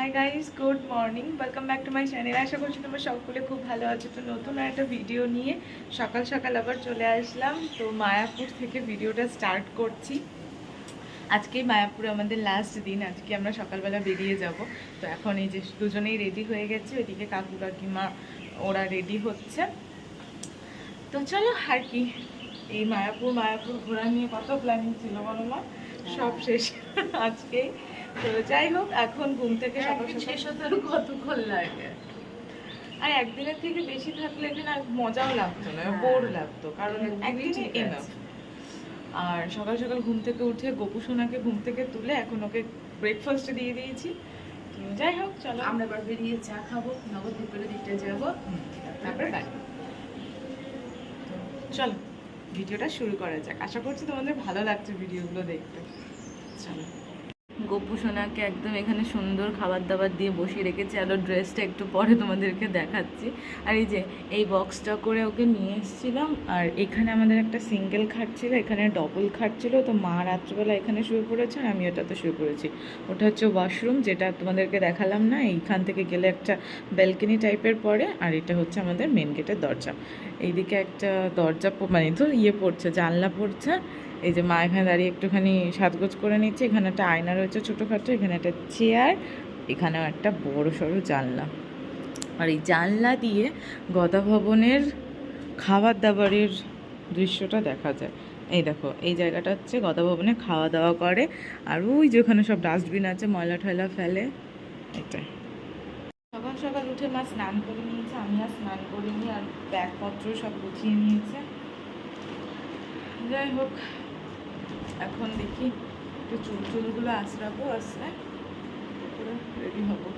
High guys, good morning, welcome back to my channel. আশা করছি তোমরা সকলে খুব ভালো আছো। তো নতুন একটা ভিডিও নিয়ে সকাল সকাল আবার চলে আসলাম। তো মায়াপুর থেকে ভিডিওটা স্টার্ট করছি। আজকেই মায়াপুরে আমাদের লাস্ট দিন। আজকে আমরা সকালবেলা বেরিয়ে যাব। তো এখন এই যে দুজনেই রেডি হয়ে গেছে, ওইদিকে কাকু কাকিমা ওরা রেডি হচ্ছে। তো চলো আর কি, এই মায়াপুর ঘোরা নিয়ে কত প্ল্যানিং ছিল বলো না, সব শেষ আজকে। তো যাই হোক, এখন ঘুম থেকে সকাল শেষ হতে আরো কতক্ষণ লাগে। আর একদিনের থেকে বেশি থাকলে এখানে আর মজাও লাগতো না, বোর লাগতো, কারণ একদিনে এনাফ। আর সকাল সকাল ঘুম থেকে উঠে গোপু সোনাকে ঘুম থেকে তুলে এখন ওকে ব্রেকফাস্ট দিয়ে দিয়েছি। তো যাই হোক, চলো আমরা এবার বেরিয়ে চা খাবো, নবদ্বীপের দিকটা যাবো, তারপরে বাড়ি। চলো ভিডিওটা শুরু করা যাক। আশা করছি তোমাদের ভালো লাগছে ভিডিওগুলো দেখতে। চলো, গপু সোনাকে একদম এখানে সুন্দর খাবার দাবার দিয়ে বসিয়ে রেখেছি। আর ওর ড্রেসটা একটু পরে তোমাদেরকে দেখাচ্ছি। আর এই যে এই বক্সটা করে ওকে নিয়ে এসেছিলাম। আর এখানে আমাদের একটা সিঙ্গেল খাট ছিল, এখানে ডবল খাট ছিল। তো মা রাত্রবেলা এখানে শুয়ে পড়েছে আর আমি ওটাতে শুয়ে পড়েছি। ওটা হচ্ছে ওয়াশরুম, যেটা তোমাদেরকে দেখালাম না। এইখান থেকে গেলে একটা ব্যালকনি টাইপের পড়ে। আর এটা হচ্ছে আমাদের মেন গেটের দরজা। এইদিকে একটা দরজা মানে তো পড়ছে, জানলা পড়ছে। এই যে মা এখানে দাঁড়িয়ে একটুখানি সাজগোজ করে নিচ্ছে। এখানে একটা আয়না রয়েছে ছোটোখাটো, এখানে একটা চেয়ার, এখানেও একটা বড় সড়ো জানলা। আর এই জানলা দিয়ে গদা ভবনের খাবার দাবারের দৃশ্যটা দেখা যায়। এই দেখো, এই জায়গাটা হচ্ছে গদা ভবনে খাওয়া দাওয়া করে। আর ওই যে ওখানে সব ডাস্টবিন আছে, ময়লা টয়লা ফেলে। এটাই। সকাল সকাল উঠে মা স্নান করে নিয়েছে, আমি আর স্নান করিনি। আর ব্যাগপত্র সব গুছিয়ে নিয়েছে। যাই হোক, এখন দেখি একটু চুলগুলো আঁচড়াবো, আসলে রেডি হবো।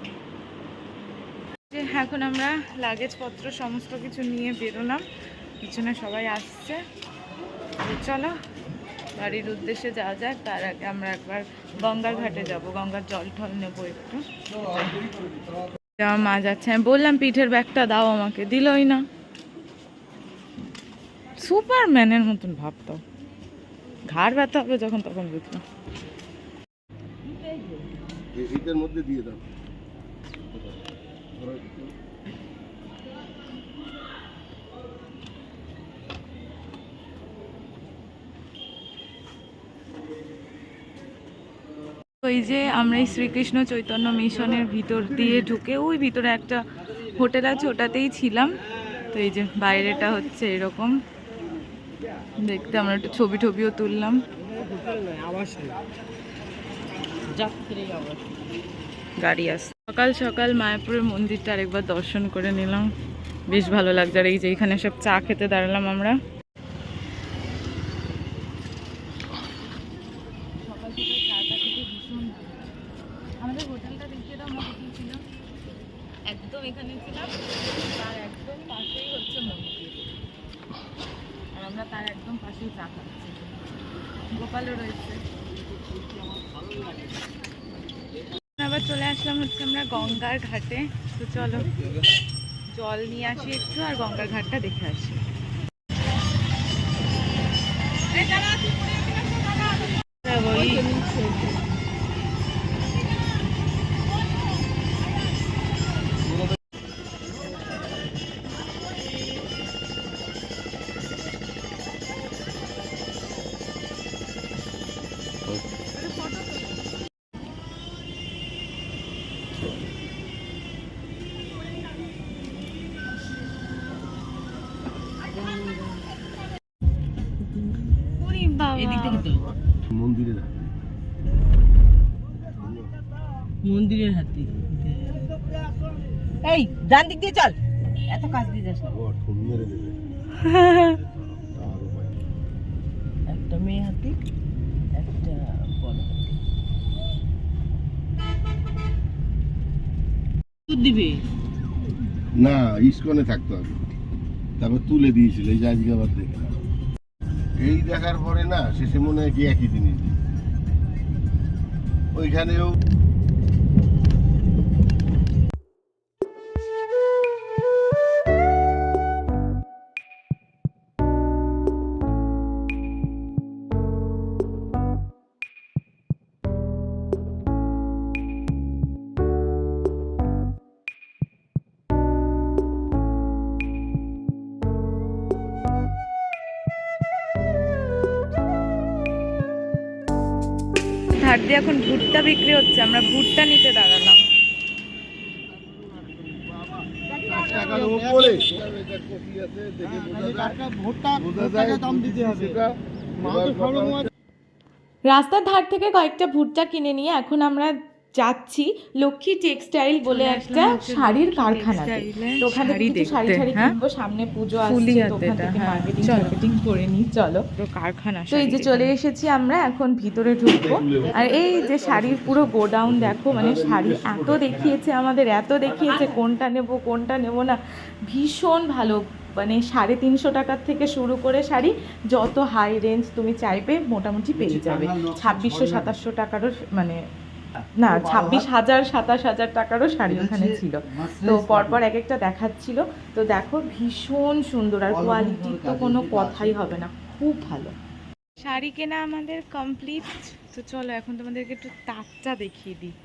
যে এখন আমরা লাগেজপত্র সমস্ত কিছু নিয়ে বেরোলাম, পিছনে সবাই আসছে। চলো বাড়ির উদ্দেশ্যে যাওয়া যাক। তার আগে আমরা একবার গঙ্গার ঘাটে যাব, গঙ্গার জল টল নেবো একটু। মা যাচ্ছে, আমি বললাম পিঠের ব্যাগটা দাও আমাকে, দিলই না। সুপারম্যানের মতন ভাবতো, ঘাড় ব্যথা হবে যখন তখন বুঝলাম। এটার মধ্যে দিয়ে দাও। ওই যে আমরা এই শ্রীকৃষ্ণ চৈতন্য মিশনের ভিতর দিয়ে ঢুকে ওই ভিতরে একটা হোটেল আছে, ওটাতেই ছিলাম। তো এই যে বাইরেটা হচ্ছে এরকম দেখতে। আমরা একটু ছবি টবিও তুললাম। গাড়ি আসছে। সকাল সকাল মায়াপুরের মন্দিরটা আরেকবার দর্শন করে নিলাম, বেশ ভালো লাগছে। আর এই যে এখানে সব চা খেতে দাঁড়ালাম আমরা। সকাল সকাল চাটা খেতে ভীষণ আমাদের হোটেলটা দেখিয়ে দাও। আমরা কোথায় ছিলাম? একদম এখানে ছিলাম, তার একদম পাশেই হচ্ছে মন্দির। আর আমরা তার একদম পাশেই চা খাচ্ছি। গোপালও রয়েছে। আবার চলে আসলাম হচ্ছে আমরা গঙ্গার ঘাটে। তো চলো জল নিয়ে আসি একটু, আর গঙ্গার ঘাটটা দেখে আসি। মন্দিরের হাতি। এই ডান দিক দিয়ে চল, এত কাজ দিয়ে যাস না। একটা মেয়ে হাতি, একটা বড় হাতি দিবে না, ইস্কনে থাকতো আগে, তারপর তুলে দিয়েছিল। এই যে আজকে আবার দেখলাম। এই দেখার পরে না শেষে মনে হয় কি একই জিনিস। ওইখানেও দিয়ে এখন ভুট্টা বিক্রি হচ্ছে, আমরা ভুট্টা নিতে দাঁড়ালাম। রাস্তার ধার থেকে কয়েকটা ভুট্টা কিনে নিয়ে এখন আমরা যাচ্ছি লক্ষ্মী টেক্সটাইল বলে একটা শাড়ির কারখানাতে। তো ওখানে কিছু শাড়ি কিনবো, সামনে পুজো আসছে, তো ওখান থেকে মার্কেটিং করে নিই। চলো কারখানা। তো এই যে চলে এসেছি আমরা, এখন ভিতরে ঢুকবো। আর এই যে শাড়ির পুরো গোডাউন দেখো, মানে শাড়ি এত দেখিয়েছে আমাদের, এত দেখিয়েছে, কোনটা নেব না, ভীষণ ভালো। মানে 350 টাকার থেকে শুরু করে শাড়ি যত হাই রেঞ্জ তুমি চাইবে মোটামুটি পেয়ে যাবে। 2600-2700 টাকারও, মানে না 26,000-27,000 টাকারও শাড়ি ওখানে ছিল। তো পরপর এক একটা দেখাচ্ছিল। তো দেখো ভীষণ সুন্দর, আর কোয়ালিটির তো কোনো কথাই হবে না, খুব ভালো। শাড়ি কেনা আমাদের কমপ্লিট। তো চলো এখন তোমাদেরকে একটু তাকটা দেখিয়ে দিই।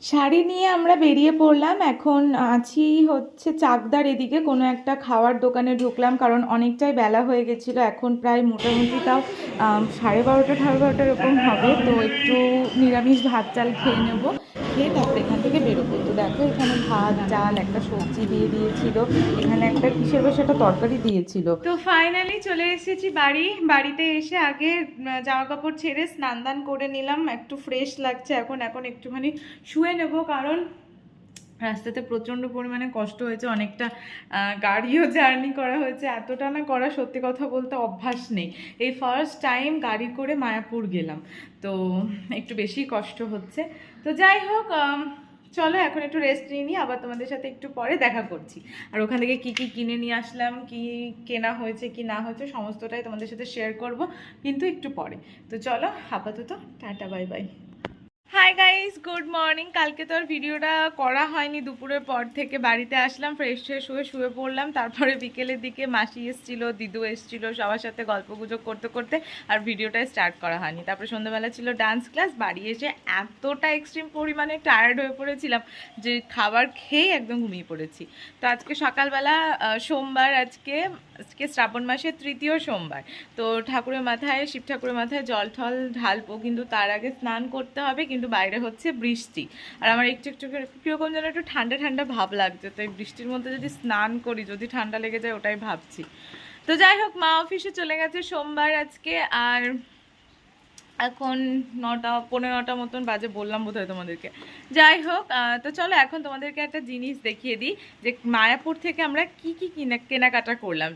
শাড়ি নিয়ে আমরা বেরিয়ে পড়লাম। এখন আছি হচ্ছে চাকদার এদিকে কোনো একটা খাওয়ার দোকানে ঢুকলাম, কারণ অনেকটাই বেলা হয়ে গেছিলো। এখন প্রায় মোটামুটি তাও 12:30 এরকম হবে। তো একটু নিরামিষ ভাত চাল খেয়ে নেবো, খেয়ে তারপরে এখান থেকে বেরোবো। তো দেখো এখানে ভাত চাল একটা সবজি দিয়ে দিয়েছিল, এখানে একটা কিসের বেশ একটা তরকারি দিয়েছিল। তো ফাইনালি চলে এসেছি বাড়িতে এসে আগে জামা কাপড় ছেড়ে স্নান দান করে নিলাম, একটু ফ্রেশ লাগছে এখন একটুখানি শুয়ে নেব, কারণ রাস্তাতে প্রচণ্ড পরিমাণে কষ্ট হয়েছে, অনেকটা গাড়িও জার্নি করা হয়েছে। এতটা না করা সত্যি কথা বলতে অভ্যাস নেই, এই ফার্স্ট টাইম গাড়ি করে মায়াপুর গেলাম, তো একটু বেশি কষ্ট হচ্ছে। তো যাই হোক, চলো এখন একটু রেস্ট নিয়ে নিই, আবার তোমাদের সাথে একটু পরে দেখা করছি। আর ওখান থেকে কী কী কিনে নিয়ে আসলাম, কি কেনা হয়েছে কি না হয়েছে সমস্তটাই তোমাদের সাথে শেয়ার করব, কিন্তু একটু পরে। তো চলো আপাতত tata, bye bye. High guys, good morning. কালকে তো আর ভিডিওটা করা হয়নি, দুপুরের পর থেকে বাড়িতে আসলাম, ফ্রেশ শুয়ে পড়লাম। তারপরে বিকেলের দিকে মাসি এসেছিলো, দিদু এসেছিলো, সবার সাথে গল্পগুজব করতে করতে আর ভিডিওটা স্টার্ট করা হয়নি। তারপরে সন্ধ্যাবেলা ছিল ডান্স ক্লাস। বাড়ি এসে এতটা এক্সট্রিম পরিমাণে টায়ার্ড হয়ে পড়েছিলাম যে খাবার খেয়ে একদম ঘুমিয়ে পড়েছি। তো আজকে সকালবেলা সোমবার, আজকে শ্রাবণ মাসের 3য় সোমবার। তো শিব ঠাকুরের মাথায় জল ঠল ঢালবো, কিন্তু তার আগে স্নান করতে হবে। কিন্তু বাইরে হচ্ছে বৃষ্টি, আর আমার একটু কীরকম যেন একটু ঠান্ডা ঠান্ডা ভাব লাগছে। তো এই বৃষ্টির মধ্যে যদি স্নান করি, যদি ঠান্ডা লেগে যায় ওটাই ভাবছি। তো যাই হোক, মা অফিসে চলে গেছে সোমবার আজকে, আর এখন 9:15 মতন বাজে, বললাম বোধহয় তোমাদেরকে। যাই হোক, তো চলো এখন তোমাদেরকে একটা জিনিস দেখিয়ে দিই যে মায়াপুর থেকে আমরা কি কেনাকাটা করলাম।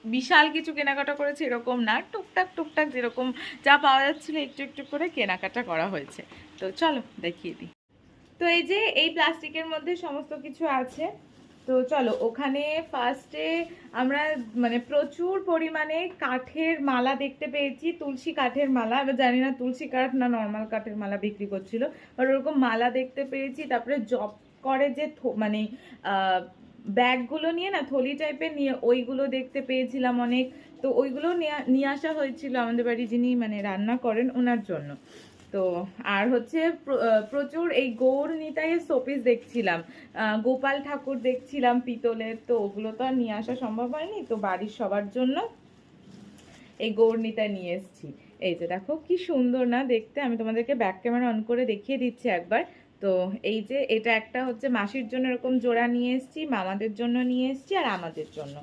বিশাল কিছু কেনাকাটা করেছে এরকম না, টুকটাক যেরকম যা পাওয়া যাচ্ছিল একটু করে কেনাকাটা করা হয়েছে। তো চলো দেখিয়ে দিই। তো এই যে এই প্লাস্টিকের মধ্যে সমস্ত কিছু আছে। তো চলো, ওখানে ফার্স্টে আমরা মানে প্রচুর পরিমাণে কাঠের মালা দেখতে পেয়েছি, তুলসী কাঠের মালা। এবার জানি না তুলসী কাঠ না নর্মাল কাঠের মালা বিক্রি করছিল, আর ওরকম মালা দেখতে পেয়েছি। তারপরে জব করে যে মানে ব্যাগগুলো নিয়ে না, থলি টাইপের নিয়ে, ওইগুলো দেখতে পেয়েছিলাম অনেক। তো ওইগুলো নিয়ে আসা হয়েছিল আমাদের বাড়ি যিনি মানে রান্না করেন ওনার জন্য। তো আর হচ্ছে প্রচুর এই গৌর নিতাইয়ের শোপিস দেখছিলাম, গোপাল ঠাকুর দেখছিলাম পিতলের। তো ওগুলো তো আর নিয়ে আসা সম্ভব হয়নি, তো বাড়ির সবার জন্য এই গৌর নিতাই নিয়ে এসেছি। এই যে দেখো কি সুন্দর না দেখতে, আমি তোমাদেরকে ব্যাক ক্যামেরা অন করে দেখিয়ে দিচ্ছি একবার। তো এই যে এটা একটা হচ্ছে মাসির জন্য এরকম জোড়া নিয়ে এসেছি, মামাদের জন্য নিয়ে এসেছি, আর আমাদের জন্য।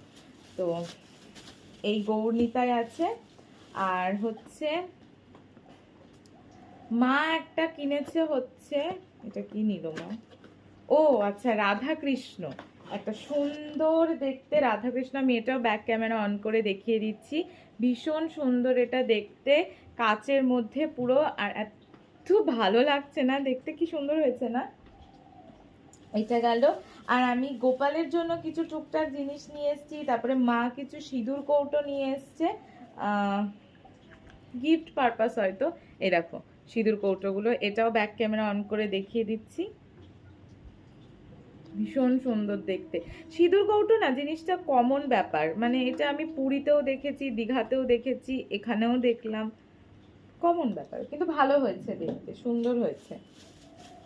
তো এই গৌর নিতাই আছে। আর হচ্ছে মা একটা কিনেছে, হচ্ছে এটা কি নিল মা, ও আচ্ছা রাধা কৃষ্ণ, একটা সুন্দর দেখতে রাধা কৃষ্ণ। আমি এটাও ব্যাক ক্যামেরা অন করে দেখিয়ে দিচ্ছি, ভীষণ সুন্দর এটা দেখতে, কাচের মধ্যে পুরো, আর এত ভালো লাগছে না দেখতে, কি সুন্দর হয়েছে না। এটা গেল। আর আমি গোপালের জন্য কিছু টুকটাক জিনিস নিয়ে এসেছি। তারপরে মা কিছু সিঁদুর কৌটো নিয়ে এসছে, গিফট পারপাস হয়তো। এই দেখো সিঁদুর কৌটোগুলো, এটাও ব্যাক ক্যামেরা অন করে দেখিয়ে দিচ্ছি। ভীষণ সুন্দর দেখতে। সিঁদুর কৌটো না জিনিসটা কমন ব্যাপার, মানে এটা আমি পুরীতেও দেখেছি, দীঘাতেও দেখেছি, এখানেও দেখলাম, কমন ব্যাপার, কিন্তু ভালো হয়েছে দেখতে, সুন্দর হয়েছে।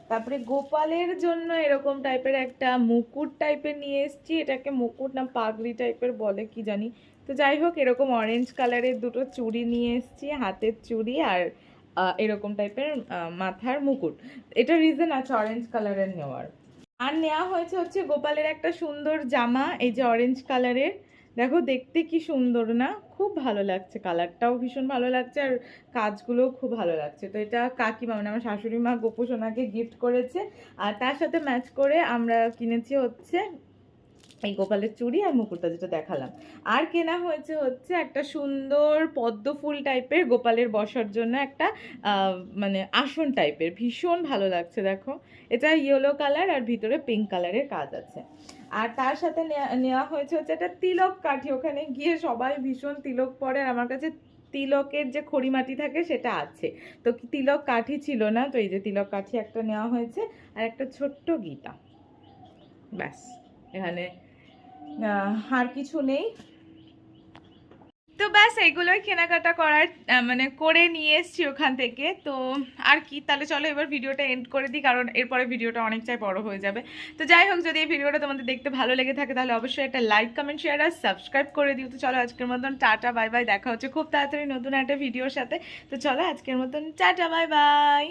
তারপরে গোপালের জন্য এরকম টাইপের একটা মুকুট টাইপের নিয়ে এসেছি, এটাকে মুকুট না পাগড়ি টাইপের বলে কি জানি। তো যাই হোক, এরকম অরেঞ্জ কালারের দুটো চুড়ি নিয়ে এসেছি, হাতের চুড়ি আর এরকম টাইপের মাথার মুকুট। এটা রিজন আছে অরেঞ্জ কালারের নেওয়ার। আর নেওয়া হয়েছে হচ্ছে গোপালের একটা সুন্দর জামা, এই যে অরেঞ্জ কালারের, দেখো দেখতে কি সুন্দর না, খুব ভালো লাগছে, কালারটাও ভীষণ ভালো লাগছে আর কাজগুলোও খুব ভালো লাগছে। তো এটা কাকিমা মানে আমার শাশুড়ি মা গোপু সোনাকে গিফট করেছে, আর তার সাথে ম্যাচ করে আমরা কিনেছি হচ্ছে এই গোপালের চুড়ি আর মুকুটটা যেটা দেখালাম। আর কেনা হয়েছে হচ্ছে একটা সুন্দর পদ্ম ফুল টাইপের গোপালের বসার জন্য একটা মানে আসন টাইপের, ভীষণ ভালো লাগছে দেখো। এটা ইয়েলো কালার আর ভিতরে পিঙ্ক কালারের কাজ আছে। আর তার সাথে নেওয়া হয়েছে হচ্ছে একটা তিলক কাঠি, ওখানে গিয়ে সবাই ভীষণ তিলক পরে, আর আমার কাছে তিলকের যে খড়িমাটি থাকে সেটা আছে, তো তিলক কাঠি ছিল না, তো এই যে তিলক কাঠি একটা নেওয়া হয়েছে আর একটা ছোট্ট গীতা, ব্যাস। এখানে আর কিছু নেই। তো ব্যাস এইগুলোই কেনাকাটা করার মানে করে নিয়ে এসেছি ওখান থেকে। তো আর কি, তাহলে চলো এবার ভিডিওটা এন্ড করে দিই, কারণ এরপরে ভিডিওটা অনেকটাই বড় হয়ে যাবে। তো যাই হোক, যদি এই ভিডিওটা তোমাদের দেখতে ভালো লেগে থাকে তাহলে অবশ্যই একটা লাইক, কমেন্ট, শেয়ার আর সাবস্ক্রাইব করে দিও। তো চলো আজকের মতন টাটা বাই বাই, দেখা হচ্ছে খুব তাড়াতাড়ি নতুন একটা ভিডিওর সাথে। তো চলো আজকের মতন টাটা বাই বাই।